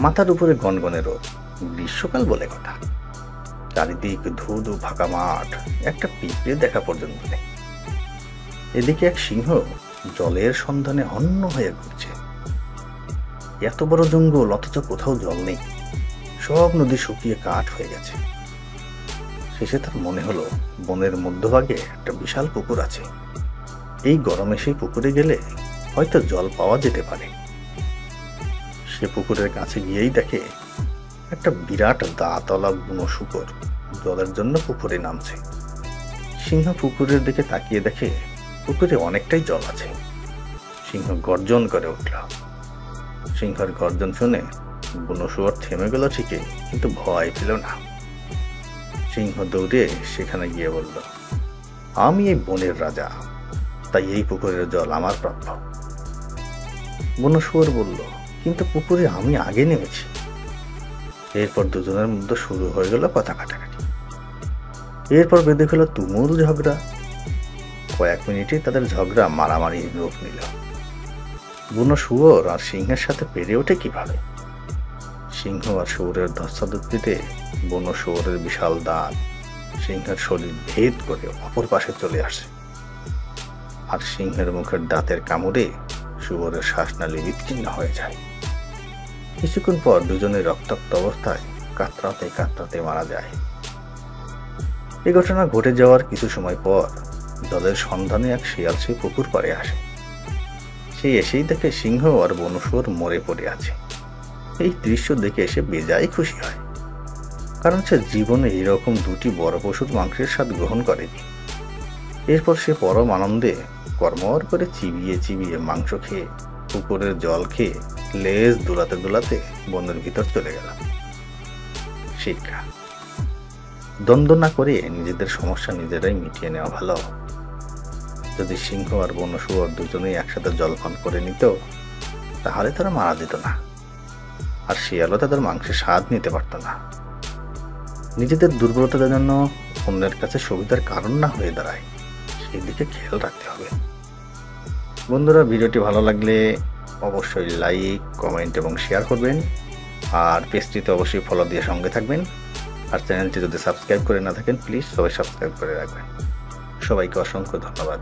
মাথার উপরে গনগনে রোদ, গ্রীষ্মকাল বলে কথা। চারিদিক ধুধু ফাঁকা মাঠ, একটা পিঁপড়ে দেখা পর্যন্ত নেই। এদিকে এক সিংহ জলের সন্ধানে হন্য হয়ে ঘুরছে। এত বড় জঙ্গল, অথচ কোথাও জল নেই। সব নদী শুকিয়ে কাঠ হয়ে গেছে। শেষে তার মনে হলো বনের মধ্যভাগে একটা বিশাল পুকুর আছে। এই গরমে সেই পুকুরে গেলে হয়তো জল পাওয়া যেতে পারে। সে পুকুরের কাছে গিয়েই দেখে একটা বিরাট দাঁতওয়ালা বুনো শূকর জলের জন্য পুকুরে নামছে। সিংহ পুকুরের দিকে তাকিয়ে দেখে পুকুরে অনেকটাই জল আছে। সিংহ গর্জন করে উঠল। সিংহের গর্জন শুনে বুনো শুয়োর থেমে গেল ঠিকই, কিন্তু ভয় পেল না। সিংহ দৌড়ে সেখানে গিয়ে বলল, আমি এই বনের রাজা, তাই এই পুকুরের জল আমার প্রাপ্য। বুনো শুয়োর বলল, কিন্তু পুকুরে আমি আগে নেমেছি। এরপর দুজনের মধ্যে শুরু হয়ে গেল কথা কাটাকাটি। এরপর বেঁধে গেল তুমুল ঝগড়া। কয়েক মিনিটে তাদের ঝগড়া মারামারি রূপ নিল। বুনো শুয়োর আর সিংহের সাথে পেরে ওঠে কিভাবে? সিংহ আর শুয়োরের ধস্তাধস্তিতে বুনো শুয়োরের বিশাল দাঁত সিংহের শরীর ভেদ করে অপর পাশে চলে আসে। আর সিংহের মুখের দাঁতের কামড়ে শুয়োরের শ্বাসনালী বিচ্ছিন্ন হয়ে যায়। কিছুক্ষণ পর দুজনে রক্তাক্ত অবস্থায় কাতরাতে কাতরাতে মারা যায়। এই ঘটনা ঘটে যাওয়ার কিছু সময় পর জলের সন্ধানে এক শিয়াল সেই পুকুর পাড়ে আসে। সে এসেই দেখে সিংহ আর বুনো শুয়োর মরে পড়ে আছে। এই দৃশ্য দেখে সে বেজায় খুশি হয়, কারণ সে জীবনে এরকম দুটি বড় পশুর মাংসের স্বাদ গ্রহণ করেনি। এরপর সে পরম আনন্দে কর্মর করে চিবিয়ে চিবিয়ে মাংস খেয়ে, পুকুরের জল খেয়ে, লেজ দোলাতে দোলাতে বনের ভিতর চলে গেল। শিক্ষা: দ্বন্দ্ব না করে নিজেদের সমস্যা নিজেরাই মিটিয়ে নেওয়া ভালো। যদি সিংহ আর বুনো শুয়োর দুজনেই একসাথে জলপান করে নিত, তাহলে তারা মারা যেত না, আর শিয়ালও তাদের মাংসের স্বাদ নিতে পারত না। নিজেদের দুর্বলতার জন্য অন্যের কাছে সুবিধার কারণ না হয়ে দাঁড়ায়, সেই দিকে খেয়াল রাখতে হবে। বন্ধুরা, ভিডিওটি ভালো লাগলে অবশ্যই লাইক, কমেন্ট এবং শেয়ার করবেন। আর পেজটিতে অবশ্যই ফলো দিয়ে সঙ্গে থাকবেন। আর চ্যানেলটি যদি সাবস্ক্রাইব করে না থাকেন, প্লিজ সবাই সাবস্ক্রাইব করে রাখবেন। সবাইকে অসংখ্য ধন্যবাদ।